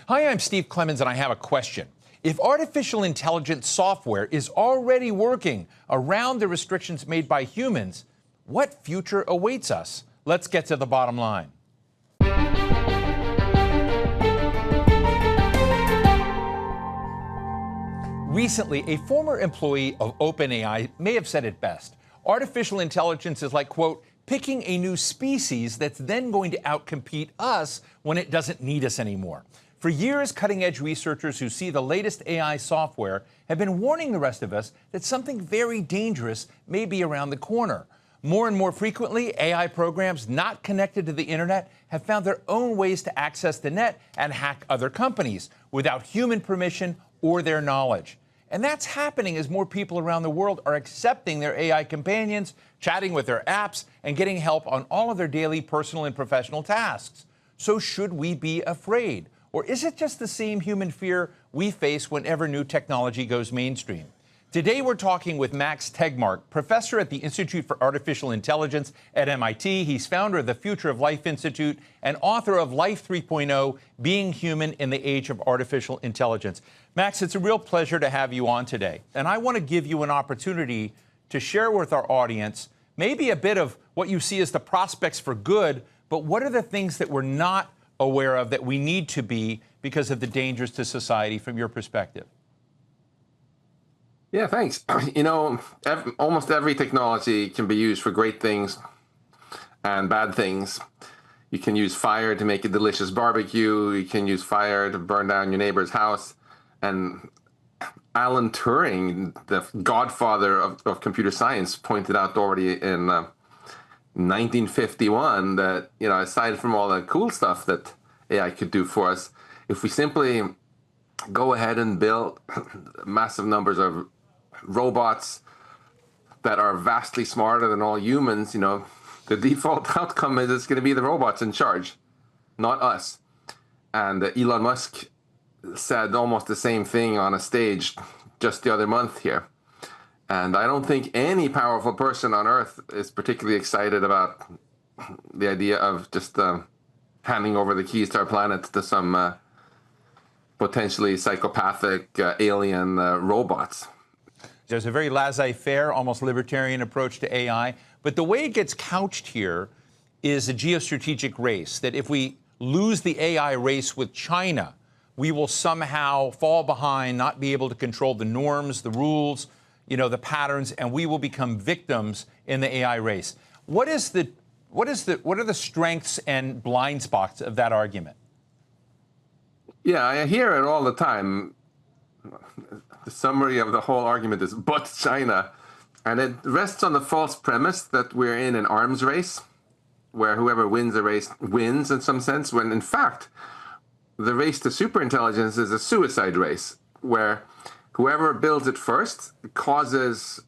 Hi, I'm Steve Clemons, and I have a question. If artificial intelligence software is already working around the restrictions made by humans, what future awaits us? Let's get to the bottom line. Recently, a former employee of OpenAI may have said it best. Artificial intelligence is like, quote, picking a new species that's then going to outcompete us when it doesn't need us anymore. For years, cutting-edge researchers who see the latest AI software have been warning the rest of us that something very dangerous may be around the corner. More and more frequently, AI programs not connected to the internet have found their own ways to access the net and hack other companies without human permission or their knowledge. And that's happening as more people around the world are accepting their AI companions, chatting with their apps, and getting help on all of their daily personal and professional tasks. So should we be afraid? Or is it just the same human fear we face whenever new technology goes mainstream? Today, we're talking with Max Tegmark, professor at the Institute for Artificial Intelligence at MIT. He's founder of the Future of Life Institute and author of Life 3.0, Being Human in the Age of Artificial Intelligence. Max, it's a real pleasure to have you on today. And I want to give you an opportunity to share with our audience maybe a bit of what you see as the prospects for good, but what are the things that we're not aware of that we need to be because of the dangers to society from your perspective? Yeah, thanks. You know, almost every technology can be used for great things and bad things. You can use fire to make a delicious barbecue. You can use fire to burn down your neighbor's house. And Alan Turing, the godfather of computer science, pointed out already in 1951 that, you know, aside from all the cool stuff that AI could do for us, if we simply go ahead and build massive numbers of robots that are vastly smarter than all humans, you know, the default outcome is it's going to be the robots in charge, not us. And Elon Musk said almost the same thing on a stage just the other month here. And I don't think any powerful person on Earth is particularly excited about the idea of just handing over the keys to our planet to some potentially psychopathic alien robots. There's a very laissez-faire, almost libertarian approach to AI. But the way it gets couched here is a geostrategic race, that if we lose the AI race with China, we will somehow fall behind, not be able to control the norms, the rules, you know, the patterns, and we will become victims in the AI race. What are the strengths and blind spots of that argument? Yeah, I hear it all the time. The summary of the whole argument is but China, and it rests on the false premise that we're in an arms race where whoever wins the race wins in some sense, when in fact the race to superintelligence is a suicide race where whoever builds it first causes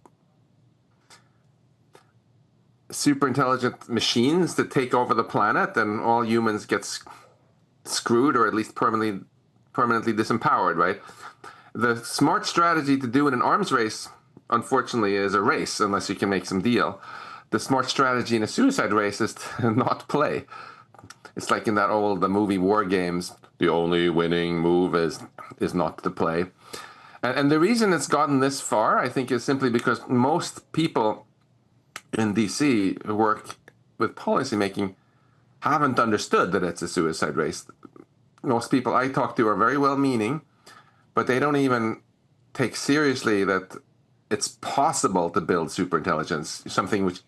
superintelligent machines to take over the planet, and all humans get screwed or at least permanently disempowered, right? The smart strategy to do in an arms race, unfortunately, is a race, unless you can make some deal. The smart strategy in a suicide race is to not play. It's like in that old movie War Games, the only winning move is not to play. And the reason it's gotten this far, I think, is simply because most people in D.C. who work with policymaking haven't understood that it's a suicide race. Most people I talk to are very well-meaning, but they don't even take seriously that it's possible to build superintelligence, something which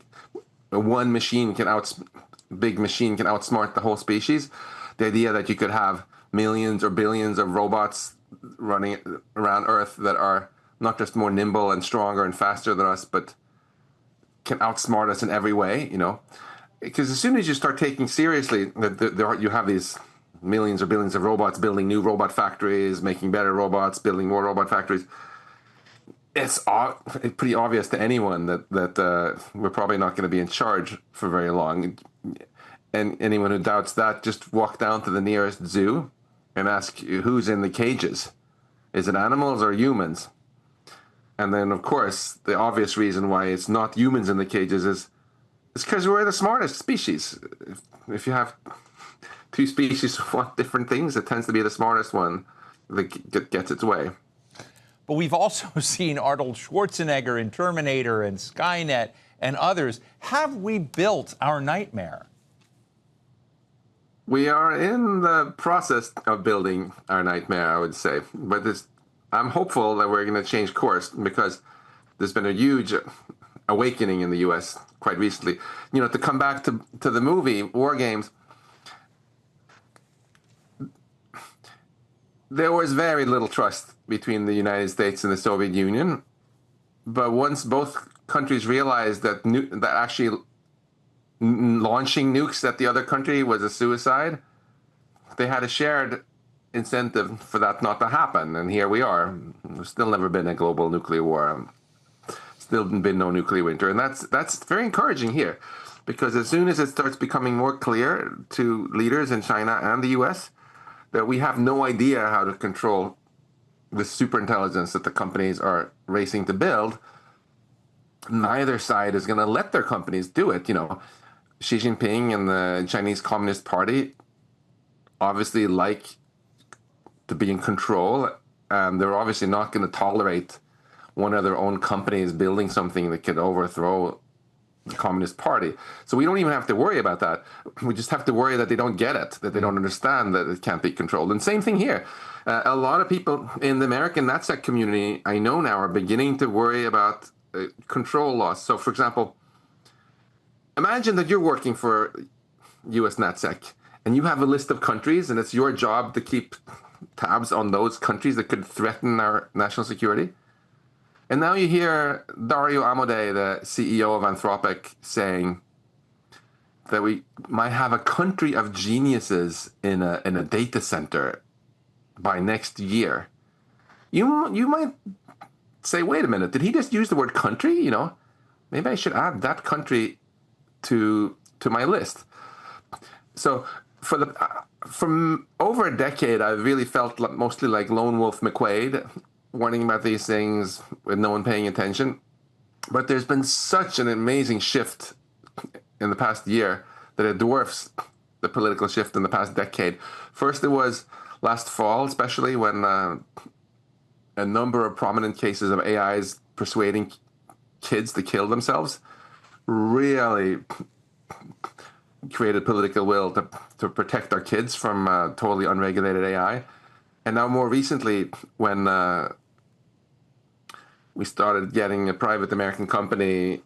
one machine big machine can outsmart the whole species. The idea that you could have millions or billions of robots running around Earth that are not just more nimble and stronger and faster than us, but can outsmart us in every way, you know. Because as soon as you start taking seriously that you have these millions or billions of robots building new robot factories, making better robots, building more robot factories, it's pretty obvious to anyone that we're probably not going to be in charge for very long. And anyone who doubts that, just walk down to the nearest zoo and ask who's in the cages. Is it animals or humans? And then, of course, the obvious reason why it's not humans in the cages is because we're the smartest species. If you have two species want different things, it tends to be the smartest one that gets its way. But we've also seen Arnold Schwarzenegger in Terminator and Skynet and others. Have we built our nightmare? We are in the process of building our nightmare, I would say. But I'm hopeful that we're going to change course, because there's been a huge awakening in the U.S. quite recently. To come back to the movie War Games, there was very little trust between the United States and the Soviet Union. But once both countries realized that actually launching nukes at the other country was a suicide, they had a shared incentive for that not to happen. And here we are. There's still never been a global nuclear war. Still been no nuclear winter. And that's very encouraging here, because as soon as it starts becoming more clear to leaders in China and the US that we have no idea how to control the superintelligence that the companies are racing to build, neither side is going to let their companies do it. Xi Jinping and the Chinese Communist Party obviously like to be in control, and they're obviously not going to tolerate one of their own companies building something that could overthrow the Communist Party. So we don't even have to worry about that. We just have to worry that they don't get it, that they don't understand that it can't be controlled. And same thing here. A lot of people in the American NatSec community, I know now, are beginning to worry about control loss. So, for example, imagine that you're working for US NatSec and you have a list of countries, and it's your job to keep tabs on those countries that could threaten our national security. And now you hear Dario Amodei, the CEO of Anthropic, saying that we might have a country of geniuses in a data center by next year. You might say, wait a minute, did he just use the word country? Maybe I should add that country to my list. So from over a decade, I've really felt mostly like Lone Wolf McQuaid, warning about these things with no one paying attention. But there's been such an amazing shift in the past year that it dwarfs the political shift in the past decade. First, it was last fall, especially when a number of prominent cases of AIs persuading kids to kill themselves really created political will to protect our kids from totally unregulated AI. And now more recently, when we started getting a private American company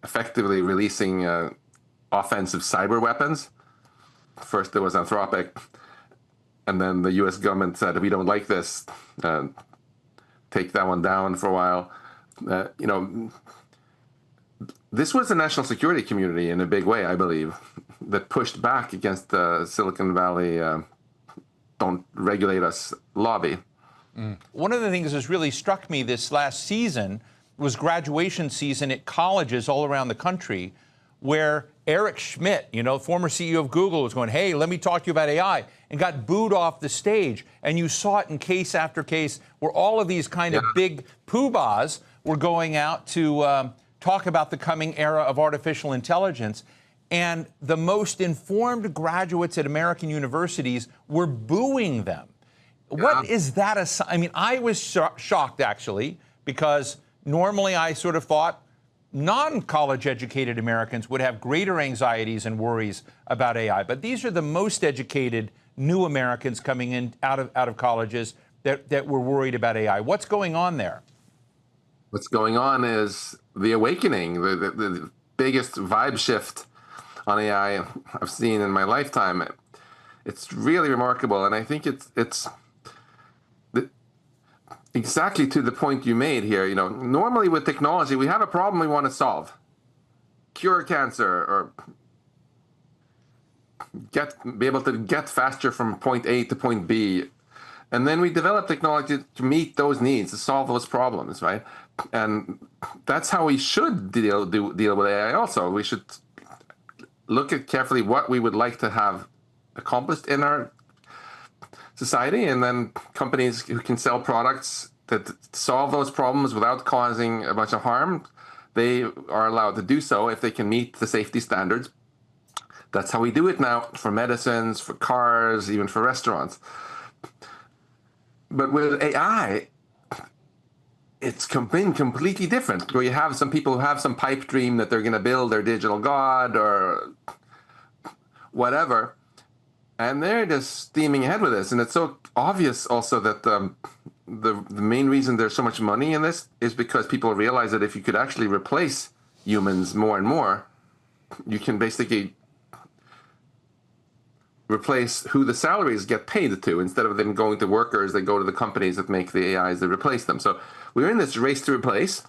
effectively releasing offensive cyber weapons. First there was Anthropic, and then the US government said, we don't like this, take that one down for a while. This was the national security community in a big way, I believe, that pushed back against the Silicon Valley don't regulate us lobby. One of the things that's really struck me this last season was graduation season at colleges all around the country, where Eric Schmidt, former CEO of Google, was going, hey, let me talk to you about AI, and got booed off the stage. And you saw it in case after case where all of these kind of big poobahs were going out to talk about the coming era of artificial intelligence. And the most informed graduates at American universities were booing them. What is that? I was shocked, actually, because normally I sort of thought non-college educated Americans would have greater anxieties and worries about AI. But these are the most educated new Americans coming in out of colleges that were worried about AI. What's going on there? What's going on is the awakening, the biggest vibe shift on AI I've seen in my lifetime. It's really remarkable, and I think it's exactly to the point you made here. Normally with technology, we have a problem we want to solve. Cure cancer, or be able to get faster from point A to point B. And then we develop technology to meet those needs, to solve those problems, right? And that's how we should deal with AI also. We should look at carefully what we would like to have accomplished in our society, and then companies who can sell products that solve those problems without causing a bunch of harm, they are allowed to do so if they can meet the safety standards That's how we do it now for medicines, for cars, even for restaurants. But with AI, it's been completely different. Where you have some people who have some pipe dream that they're going to build their digital god or whatever, and they're just steaming ahead with this. And it's so obvious also that the main reason there's so much money in this is because people realize that if you could actually replace humans more and more, you can basically replace who the salaries get paid to. Instead of them going to workers, they go to the companies that make the AIs that replace them. So we're in this race to replace,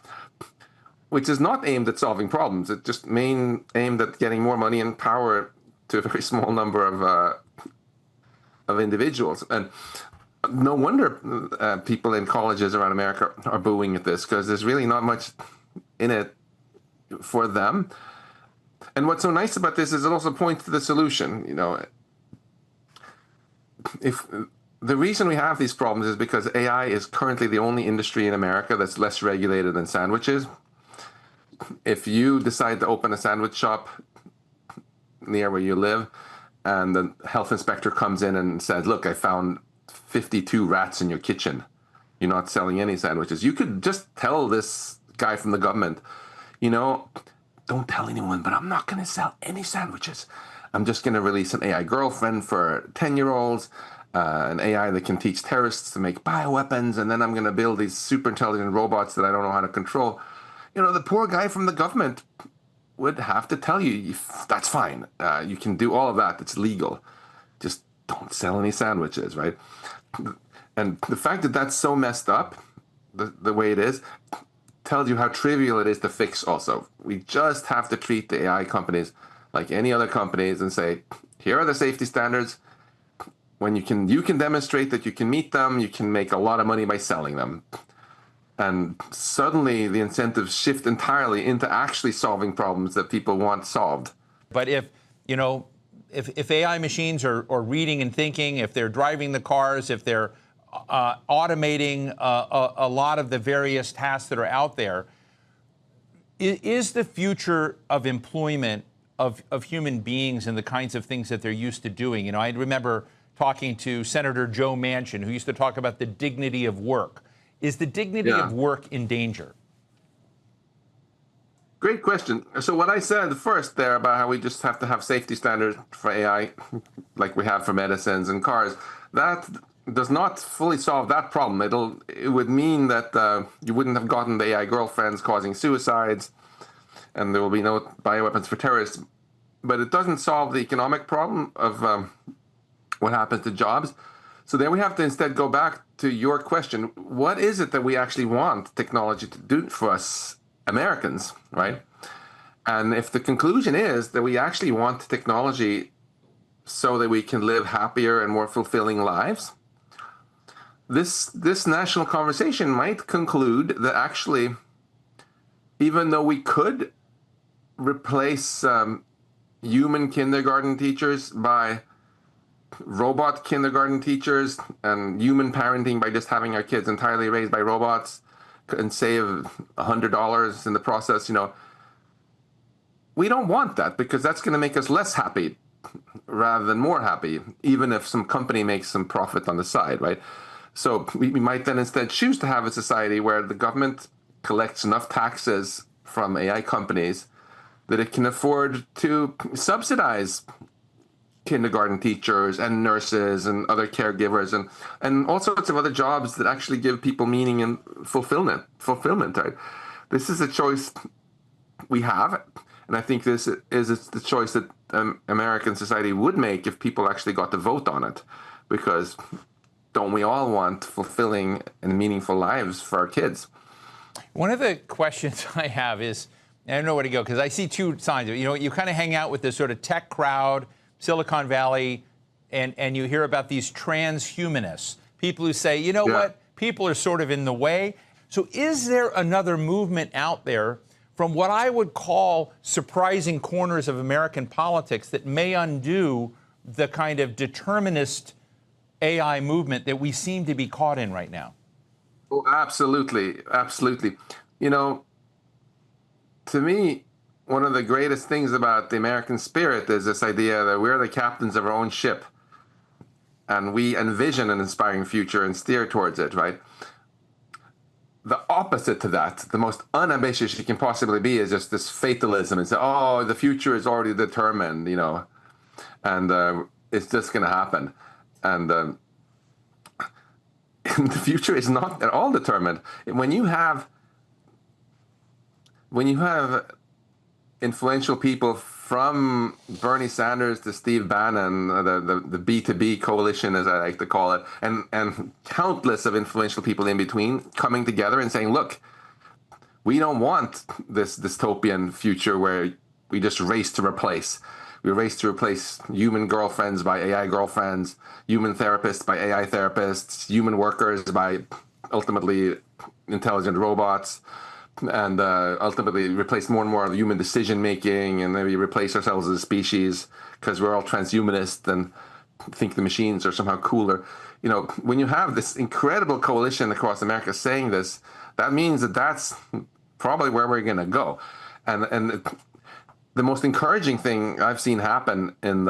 which is not aimed at solving problems. It's just aimed at getting more money and power to a very small number of individuals. And no wonder people in colleges around America are booing at this, because there's really not much in it for them. And what's so nice about this is it also points to the solution. You know, if the reason we have these problems is because AI is currently the only industry in America that's less regulated than sandwiches. If you decide to open a sandwich shop near where you live, and the health inspector comes in and says, look, I found 52 rats in your kitchen, you're not selling any sandwiches, you could just tell this guy from the government, you know, don't tell anyone, but I'm not going to sell any sandwiches. I'm just going to release an AI girlfriend for 10-year-olds, an AI that can teach terrorists to make bioweapons, and then I'm going to build these super intelligent robots that I don't know how to control. You know, the poor guy from the government would have to tell you, that's fine. You can do all of that. It's legal. Just don't sell any sandwiches, right? And the fact that that's so messed up, the way it is, tells you how trivial it is to fix also. We just have to treat the AI companies like any other companies and say, here are the safety standards. When you can demonstrate that you can meet them, you can make a lot of money by selling them. And suddenly the incentives shift entirely into actually solving problems that people want solved. But if AI machines are reading and thinking, if they're driving the cars, if they're automating a lot of the various tasks that are out there, is the future of employment of human beings and the kinds of things that they're used to doing? You know, I remember talking to Senator Joe Manchin, who used to talk about the dignity of work. Is the dignity of work in danger? Great question. So what I said first there about how we just have to have safety standards for AI, like we have for medicines and cars, that does not fully solve that problem. It would mean that you wouldn't have gotten the AI girlfriends causing suicides, and there will be no bioweapons for terrorists. But it doesn't solve the economic problem of what happens to jobs. So then we have to instead go back to your question. What is it that we actually want technology to do for us Americans, right? And if the conclusion is that we actually want technology so that we can live happier and more fulfilling lives, this national conversation might conclude that actually, even though we could replace human kindergarten teachers by robot kindergarten teachers and human parenting by just having our kids entirely raised by robots and save $100 in the process, you know, we don't want that, because that's going to make us less happy rather than more happy, even if some company makes some profit on the side, right? So we might then instead choose to have a society where the government collects enough taxes from AI companies that it can afford to subsidize kindergarten teachers and nurses and other caregivers and all sorts of other jobs that actually give people meaning and fulfillment, right? This is a choice we have, and I think this is the choice that American society would make if people actually got to vote on it, because don't we all want fulfilling and meaningful lives for our kids? One of the questions I have is, I don't know where to go, because I see two sides of it. You know, you kind of hang out with this sort of tech crowd, Silicon Valley, and you hear about these transhumanists, people who say, you know what, people are sort of in the way. So is there another movement out there from what I would call surprising corners of American politics that may undo the kind of determinist AI movement that we seem to be caught in right now? Oh, absolutely. Absolutely. You know, to me, one of the greatest things about the American spirit is this idea that we're the captains of our own ship, and we envision an inspiring future and steer towards it, right? The opposite to that, the most unambitious you can possibly be, is just this fatalism and say, oh, the future is already determined, and it's just going to happen. And the future is not at all determined. When you have influential people from Bernie Sanders to Steve Bannon, the B2B coalition, as I like to call it, and countless of influential people in between coming together and saying, look, we don't want this dystopian future where we just race to replace. We race to replace human girlfriends by AI girlfriends, human therapists by AI therapists, human workers by ultimately intelligent robots, and ultimately replace more and more of human decision making, and maybe replace ourselves as a species because we're all transhumanist and think the machines are somehow cooler. When you have this incredible coalition across America saying this, that means that that's probably where we're going to go. And the most encouraging thing I've seen happen in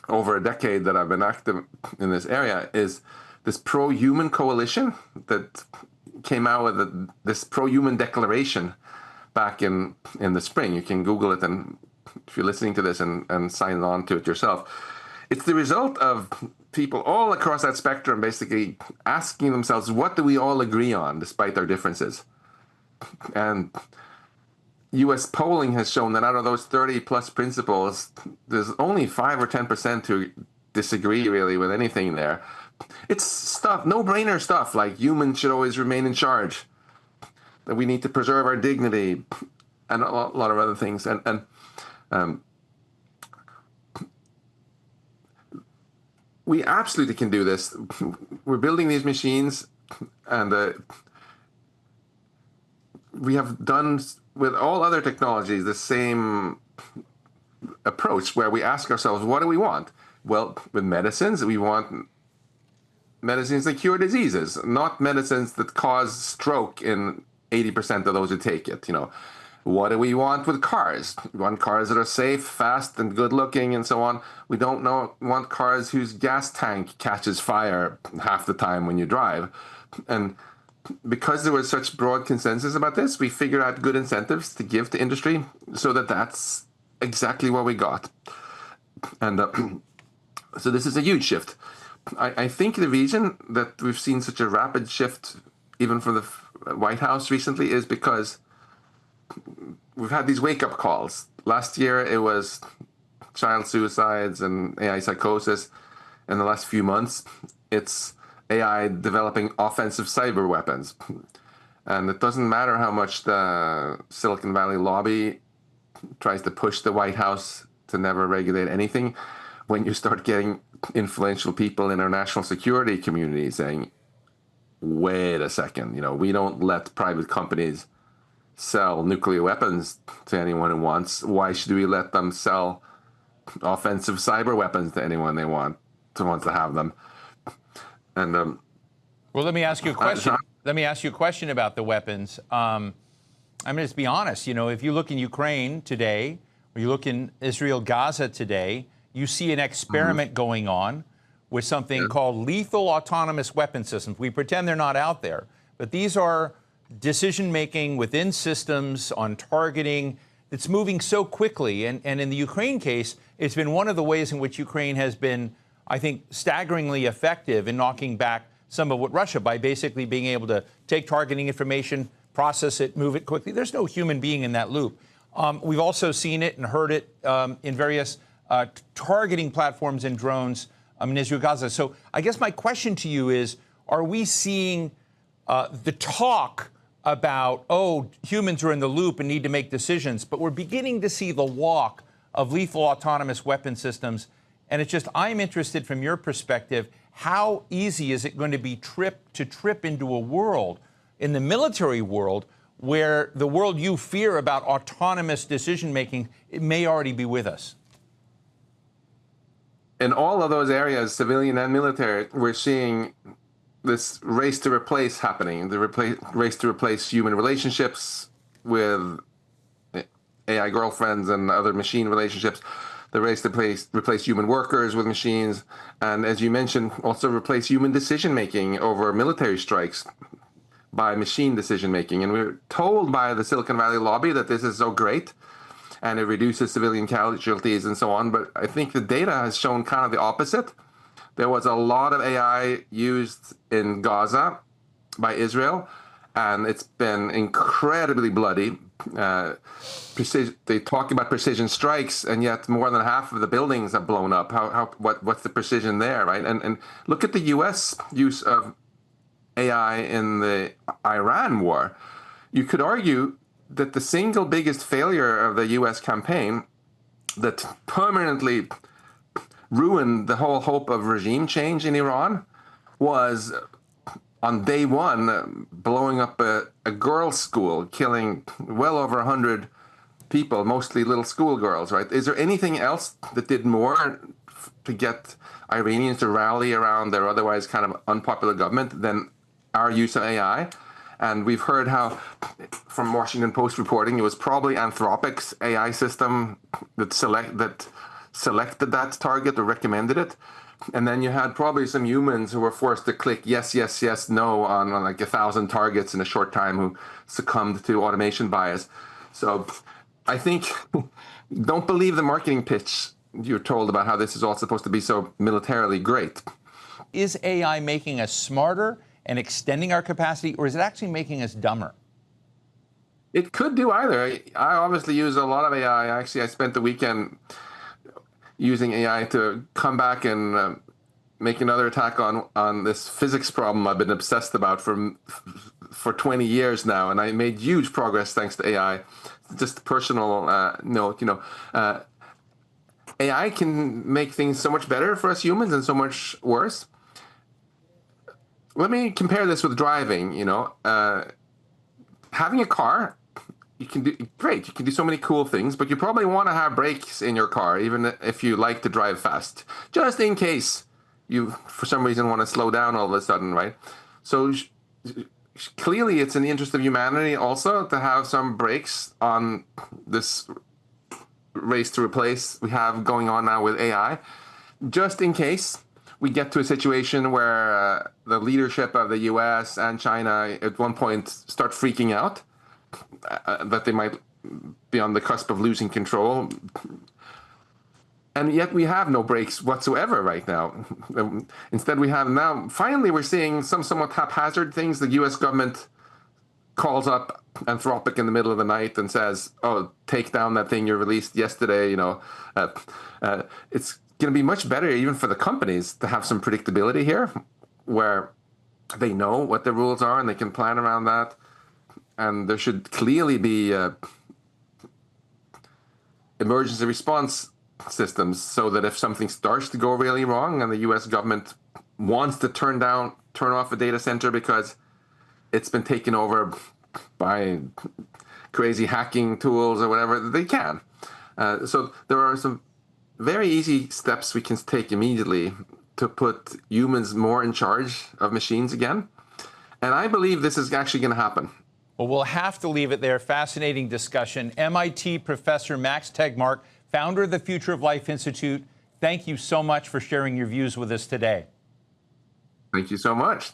over a decade that I've been active in this area is this pro-human coalition that came out with this pro-human declaration back in the spring. You can Google it, and if you're listening to this and sign on to it yourself. It's the result of people all across that spectrum basically asking themselves, what do we all agree on despite our differences? And U.S. polling has shown that out of those 30 plus principles, there's only 5 or 10% who disagree really with anything there. It's stuff, no-brainer stuff, like humans should always remain in charge, that we need to preserve our dignity, and a lot of other things. And we absolutely can do this. We're building these machines, and we have done with all other technologies the same approach where we ask ourselves, what do we want? Well, with medicines, we want medicines that cure diseases, not medicines that cause stroke in 80% of those who take it. What do we want with cars? We want cars that are safe, fast, and good looking, and so on. We don't want cars whose gas tank catches fire half the time when you drive. And because there was such broad consensus about this, we figured out good incentives to give to industry so that that's exactly what we got. And so this is a huge shift. I think the reason that we've seen such a rapid shift, even from the White House recently, is because we've had these wake-up calls. Last year, it was child suicides and AI psychosis. In the last few months, it's AI developing offensive cyber weapons. And it doesn't matter how much the Silicon Valley lobby tries to push the White House to never regulate anything. When you start getting influential people in our national security community saying, wait a second, we don't let private companies sell nuclear weapons to anyone who wants. Why should we let them sell offensive cyber weapons to anyone they want, who wants to have them? And well, let me ask you a question. Let me ask you a question about the weapons. I'm going to just be honest. If you look in Ukraine today, or you look in Israel, Gaza today, you see an experiment going on with something called lethal autonomous weapon systems. We pretend they're not out there, but these are decision-making within systems on targeting that's moving so quickly. And in the Ukraine case, it's been one of the ways in which Ukraine has been, I think, staggeringly effective in knocking back some of what Russia, by basically being able to take targeting information, process it, move it quickly. There's no human being in that loop. We've also seen it and heard it in various targeting platforms and drones in Israel, Gaza. So I guess my question to you is, are we seeing the talk about, humans are in the loop and need to make decisions, but we're beginning to see the walk of lethal autonomous weapon systems? And it's just, I'm interested from your perspective, how easy is it going to be to trip into a world, in the military world, where the world you fear about autonomous decision-making, it may already be with us? In all of those areas, civilian and military, we're seeing this race to replace happening, the race to replace human relationships with AI girlfriends and other machine relationships. The race to replace human workers with machines. And as you mentioned, also replace human decision-making over military strikes by machine decision-making. And we're told by the Silicon Valley lobby that this is so great and it reduces civilian casualties and so on. But I think the data has shown kind of the opposite. There was a lot of AI used in Gaza by Israel, and it's been incredibly bloody. They talk about precision strikes, and yet more than half of the buildings have blown up. What's the precision there, right? And look at the U.S. use of AI in the Iran war. You could argue that the single biggest failure of the U.S. campaign that permanently ruined the whole hope of regime change in Iran was on day one blowing up a girls' school, killing well over 100 people, mostly little schoolgirls, right? Is there anything else that did more to get Iranians to rally around their otherwise kind of unpopular government than our use of AI? And we've heard how, from Washington Post reporting, it was probably Anthropic's AI system that selected that target or recommended it. And then you had probably some humans who were forced to click yes, yes, yes, no on like 1,000 targets in a short time who succumbed to automation bias. So I think don't believe the marketing pitch you're told about how this is all supposed to be so militarily great. Is AI making us smarter and extending our capacity, or is it actually making us dumber? It could do either. I obviously use a lot of AI. Actually, I spent the weekend using AI to come back and make another attack on this physics problem I've been obsessed about for 20 years now, and I made huge progress thanks to AI. Just a personal note, AI can make things so much better for us humans and so much worse. Let me compare this with driving. Having a car, you can do so many cool things, but you probably want to have brakes in your car, even if you like to drive fast, just in case you, for some reason, want to slow down all of a sudden, right? So clearly it's in the interest of humanity also to have some brakes on this race to replace we have going on now with AI, just in case we get to a situation where the leadership of the US and China at one point start freaking out that they might be on the cusp of losing control. And yet we have no brakes whatsoever right now. Instead, we have now, finally, we're seeing some somewhat haphazard things. The US government calls up Anthropic in the middle of the night and says, oh, take down that thing you released yesterday. It's going to be much better even for the companies to have some predictability here where they know what the rules are and they can plan around that. And there should clearly be emergency response systems so that if something starts to go really wrong and the US government wants to turn off a data center because it's been taken over by crazy hacking tools or whatever, they can. So there are some very easy steps we can take immediately to put humans more in charge of machines again. And I believe this is actually going to happen. Well, we'll have to leave it there. Fascinating discussion. MIT professor Max Tegmark, founder of the Future of Life Institute, thank you so much for sharing your views with us today. Thank you so much.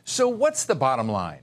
So what's the bottom line?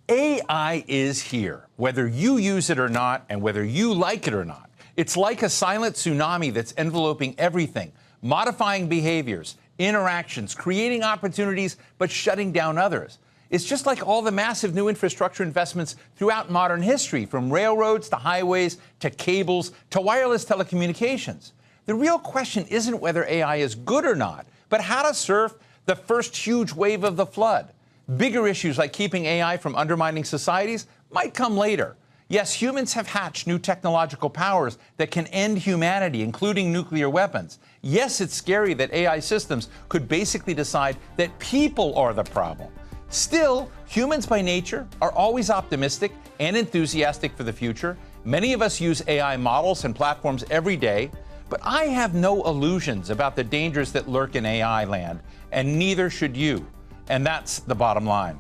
AI is here, whether you use it or not, and whether you like it or not. It's like a silent tsunami that's enveloping everything, modifying behaviors, interactions, creating opportunities, but shutting down others. It's just like all the massive new infrastructure investments throughout modern history, from railroads to highways to cables to wireless telecommunications. The real question isn't whether AI is good or not, but how to surf the first huge wave of the flood. Bigger issues like keeping AI from undermining societies might come later. Yes, humans have hatched new technological powers that can end humanity, including nuclear weapons. Yes, it's scary that AI systems could basically decide that people are the problem. Still, humans by nature are always optimistic and enthusiastic for the future. Many of us use AI models and platforms every day, but I have no illusions about the dangers that lurk in AI land, and neither should you. And that's the bottom line.